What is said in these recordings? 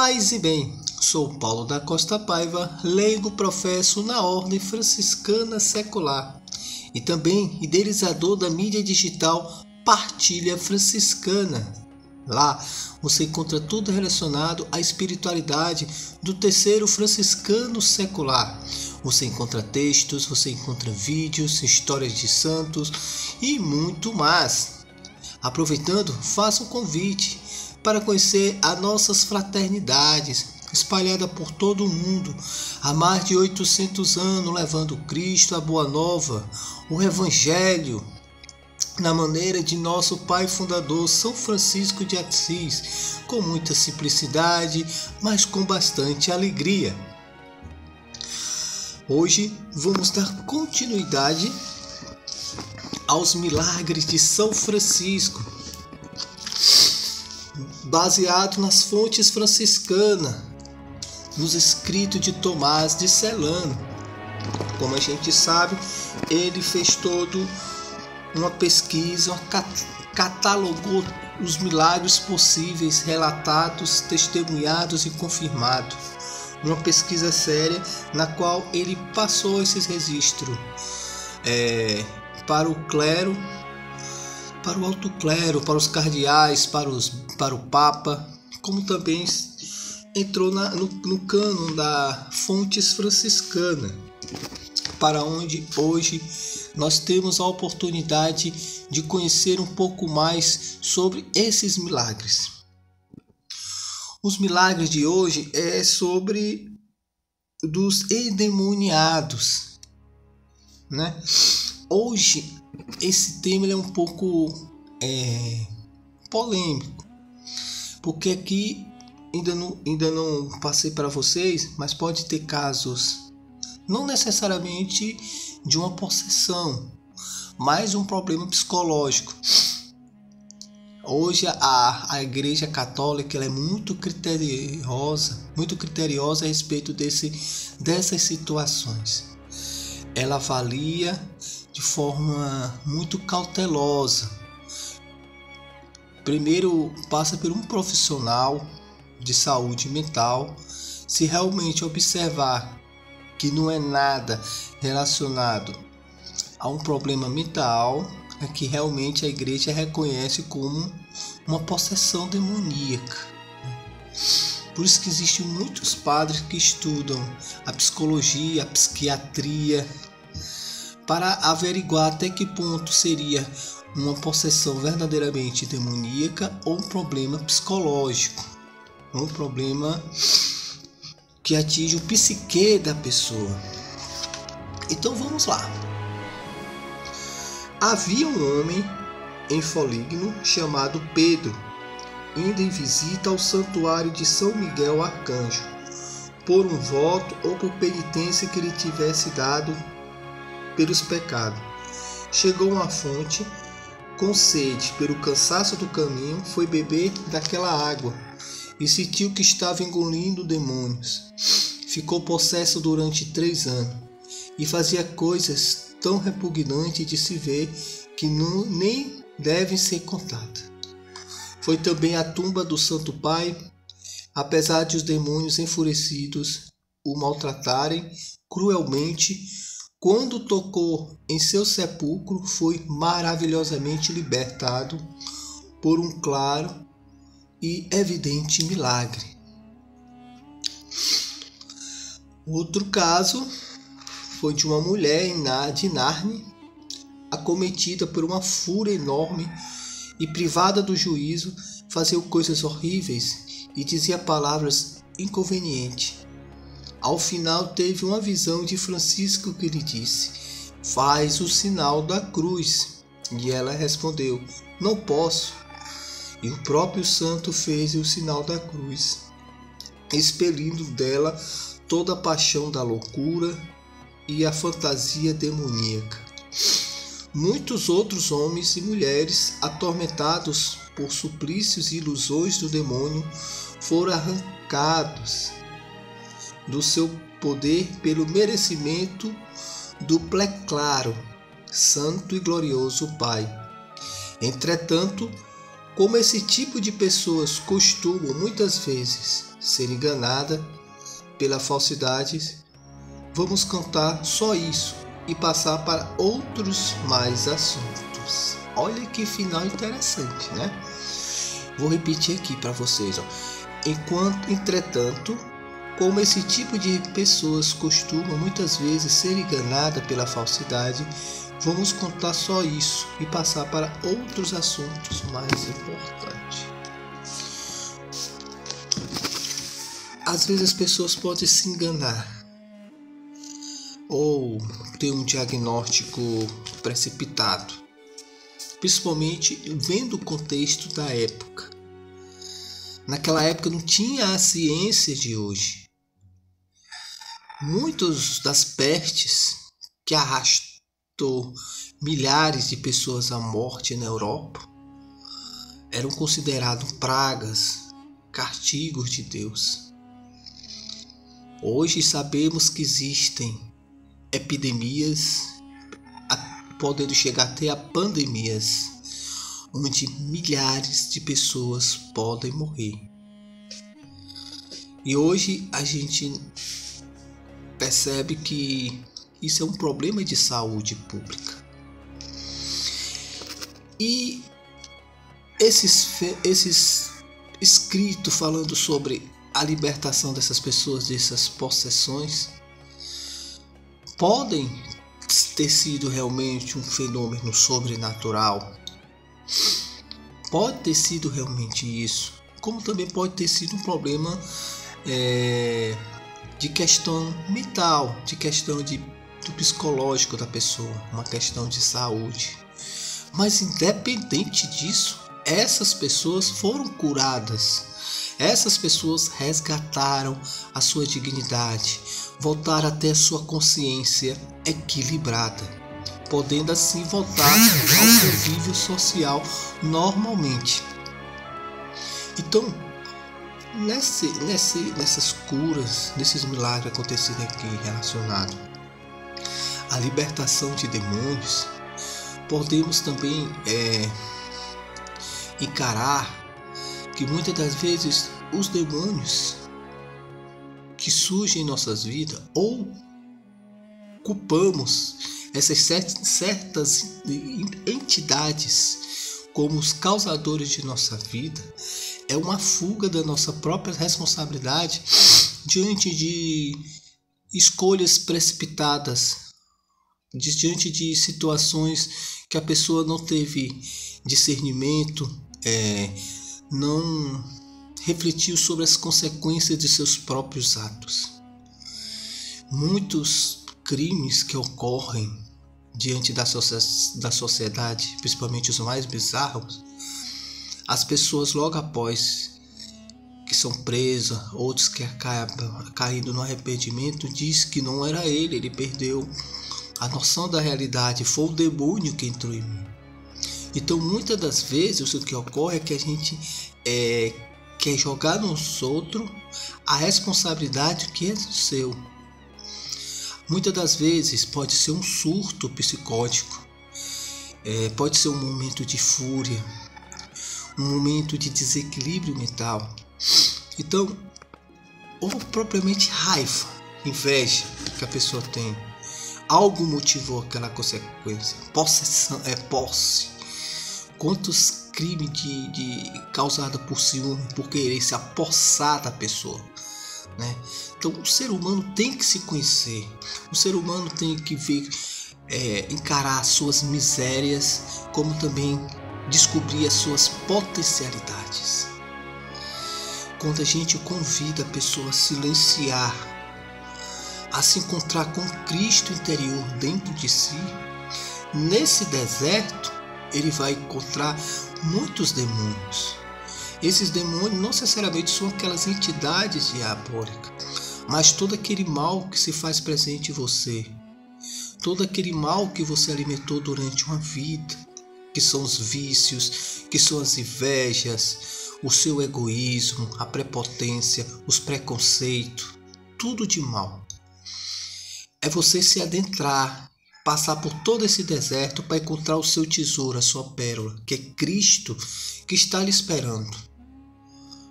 Paz e bem, sou Paulo da Costa Paiva, leigo professo na Ordem Franciscana Secular e também idealizador da mídia digital Partilha Franciscana. Lá você encontra tudo relacionado à espiritualidade do terceiro franciscano secular. Você encontra textos, você encontra vídeos, histórias de santos e muito mais. Aproveitando, faça um convite para conhecer as nossas fraternidades espalhadas por todo o mundo há mais de 800 anos, levando Cristo, a Boa Nova, o Evangelho, na maneira de nosso pai fundador São Francisco de Assis, com muita simplicidade, mas com bastante alegria. Hoje vamos dar continuidade aos milagres de São Francisco, baseado nas fontes franciscanas, nos escritos de Tomás de Celano. Como a gente sabe, ele fez todo uma pesquisa, catalogou os milagres possíveis, relatados, testemunhados e confirmados. Uma pesquisa séria na qual ele passou esses registros para o clero, para o alto clero, para os cardeais, para o Papa, como também entrou no cânon da Fontes Franciscana, para onde hoje nós temos a oportunidade de conhecer um pouco mais sobre esses milagres. Os milagres de hoje é sobre dos endemoniados, né? Hoje esse tema é um pouco polêmico, porque aqui ainda não passei para vocês, mas pode ter casos não necessariamente de uma possessão, mas um problema psicológico. Hoje a Igreja Católica ela é muito criteriosa a respeito dessas situações. Ela avalia de forma muito cautelosa. Primeiro passa por um profissional de saúde mental. Se realmente observar que não é nada relacionado a um problema mental, é que realmente a igreja reconhece como uma possessão demoníaca. Por isso que existem muitos padres que estudam a psicologia, a psiquiatria, para averiguar até que ponto seria uma possessão verdadeiramente demoníaca ou um problema psicológico, um problema que atinge o psique da pessoa. Então vamos lá. Havia um homem em Foligno chamado Pedro, indo em visita ao santuário de São Miguel Arcanjo, por um voto ou por penitência que lhe tivesse dado pelos pecados. Chegou a uma fonte, com sede, pelo cansaço do caminho, foi beber daquela água e sentiu que estava engolindo demônios. Ficou possesso durante 3 anos e fazia coisas tão repugnantes de se ver que nem devem ser contadas. Foi também à tumba do Santo Pai, apesar de os demônios enfurecidos o maltratarem cruelmente. Quando tocou em seu sepulcro, foi maravilhosamente libertado por um claro e evidente milagre. Outro caso foi de uma mulher de Narni, acometida por uma fúria enorme e privada do juízo, fazia coisas horríveis e dizia palavras inconvenientes. Ao final teve uma visão de Francisco que lhe disse: "Faz o sinal da cruz." E ela respondeu: "Não posso." E o próprio santo fez o sinal da cruz, expelindo dela toda a paixão da loucura e a fantasia demoníaca. Muitos outros homens e mulheres, atormentados por suplícios e ilusões do demônio, foram arrancados do seu poder pelo merecimento do pleclaro, santo e glorioso Pai. Entretanto, Como esse tipo de pessoas costumam muitas vezes ser enganadas pela falsidade, vamos contar só isso e passar para outros mais assuntos. Olha que final interessante, né? Vou repetir aqui para vocês, ó. Entretanto, como esse tipo de pessoas costumam muitas vezes ser enganadas pela falsidade, vamos contar só isso e passar para outros assuntos mais importantes. Às vezes as pessoas podem se enganar ou ter um diagnóstico precipitado, principalmente vendo o contexto da época. Naquela época não tinha a ciência de hoje. Muitas das pestes que arrastou milhares de pessoas à morte na Europa eram consideradas pragas, castigos de Deus. Hoje sabemos que existem epidemias, podendo chegar até a pandemias, onde milhares de pessoas podem morrer. E hoje a gente percebe que isso é um problema de saúde pública. E esses escritos falando sobre a libertação dessas pessoas dessas possessões podem ter sido realmente um fenômeno sobrenatural. Pode ter sido realmente isso, como também pode ter sido um problema de questão mental, de questão do psicológico da pessoa, uma questão de saúde. Mas independente disso, essas pessoas foram curadas, essas pessoas resgataram a sua dignidade, voltaram até a sua consciência equilibrada, podendo assim voltar ao convívio social normalmente. Então, nessas curas, nesses milagres acontecendo aqui relacionados à libertação de demônios, podemos também encarar que muitas das vezes os demônios que surgem em nossas vidas, ou culpamos essas certas entidades como os causadores de nossa vida, é uma fuga da nossa própria responsabilidade diante de escolhas precipitadas, diante de situações que a pessoa não teve discernimento, não refletiu sobre as consequências de seus próprios atos. Muitos crimes que ocorrem diante da sociedade, principalmente os mais bizarros, as pessoas logo após que são presas, outros que acabam caindo no arrependimento, diz que não era ele perdeu a noção da realidade, foi o demônio que entrou em mim. Então muitas das vezes o que ocorre é que a gente quer jogar nos outros a responsabilidade que é seu. Muitas das vezes pode ser um surto psicótico, pode ser um momento de fúria, um momento de desequilíbrio mental. Então, ou propriamente raiva, inveja que a pessoa tem, algo motivou aquela consequência. Possessão, posse. Quantos crimes causados por ciúme, por querer se apossar da pessoa, né? Então o ser humano tem que se conhecer, o ser humano tem que ver, encarar as suas misérias, como também descobrir as suas potencialidades. Quando a gente convida a pessoa a silenciar, a se encontrar com Cristo interior dentro de si, nesse deserto ele vai encontrar muitos demônios. Esses demônios não necessariamente são aquelas entidades diabólicas, mas todo aquele mal que se faz presente em você, todo aquele mal que você alimentou durante uma vida, que são os vícios, que são as invejas, o seu egoísmo, a prepotência, os preconceitos, tudo de mal. É você se adentrar passar por todo esse deserto para encontrar o seu tesouro, a sua pérola, que é Cristo, que está lhe esperando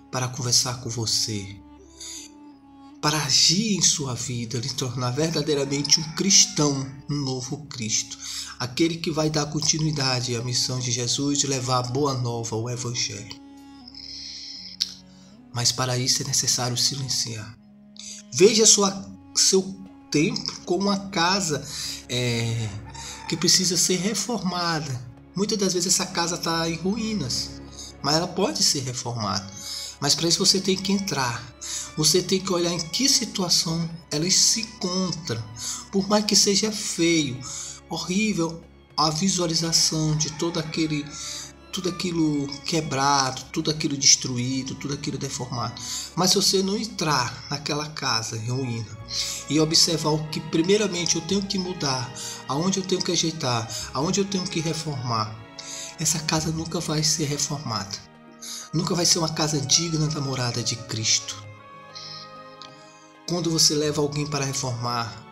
para conversar com você, para agir em sua vida, lhe tornar verdadeiramente um cristão, um novo Cristo, aquele que vai dar continuidade à missão de Jesus de levar a boa nova, o Evangelho. Mas para isso é necessário silenciar. Veja seu templo como uma casa que precisa ser reformada. Muitas das vezes essa casa está em ruínas, mas ela pode ser reformada. Mas para isso você tem que entrar. Você tem que olhar em que situação ela se encontra. Por mais que seja feio, horrível a visualização de tudo aquilo quebrado, tudo aquilo destruído, tudo aquilo deformado. Mas se você não entrar naquela casa em ruína e observar o que primeiramente eu tenho que mudar, aonde eu tenho que ajeitar, aonde eu tenho que reformar, essa casa nunca vai ser reformada. Nunca vai ser uma casa digna da morada de Cristo. Quando você leva alguém para reformar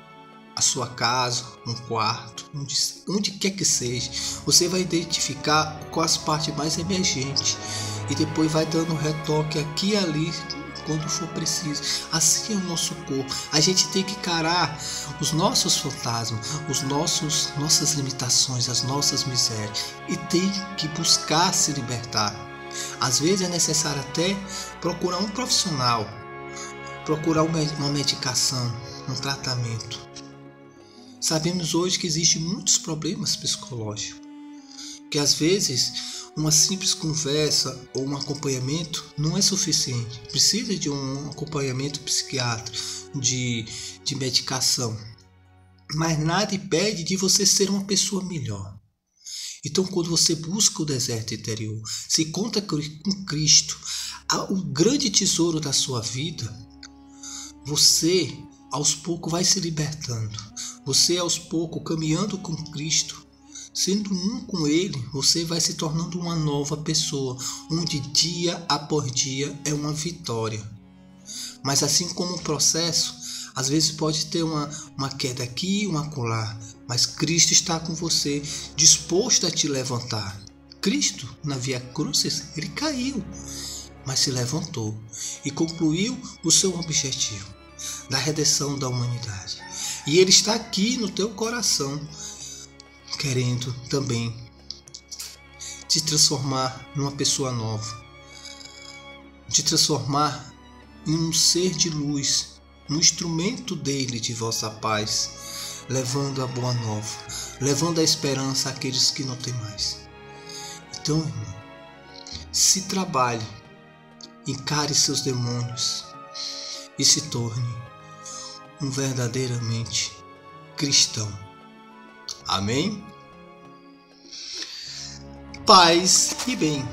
a sua casa, um quarto, onde quer que seja, você vai identificar com as partes mais emergentes e depois vai dando um retoque aqui e ali quando for preciso. Assim é o nosso corpo. A gente tem que encarar os nossos fantasmas, nossas limitações, as nossas misérias e tem que buscar se libertar. Às vezes é necessário até procurar um profissional, procurar uma medicação, um tratamento. Sabemos hoje que existem muitos problemas psicológicos, que às vezes uma simples conversa ou um acompanhamento não é suficiente. Precisa de um acompanhamento psiquiátrico, de medicação. Mas nada impede de você ser uma pessoa melhor. Então, quando você busca o deserto interior, se encontra com Cristo, o grande tesouro da sua vida, você aos poucos vai se libertando. Você aos poucos caminhando com Cristo, sendo um com Ele, você vai se tornando uma nova pessoa, onde dia após dia é uma vitória. Mas assim como o processo, às vezes pode ter uma queda aqui, uma acolá, mas Cristo está com você, disposto a te levantar. Cristo, na Via Crucis, ele caiu, mas se levantou e concluiu o seu objetivo, da redenção da humanidade. E ele está aqui no teu coração, querendo também te transformar numa pessoa nova, te transformar em um ser de luz, um instrumento dele de vossa paz, levando a boa nova, levando a esperança àqueles que não têm mais. Então, irmão, se trabalhe, encare seus demônios e se torne um verdadeiramente cristão. Amém? Paz e bem.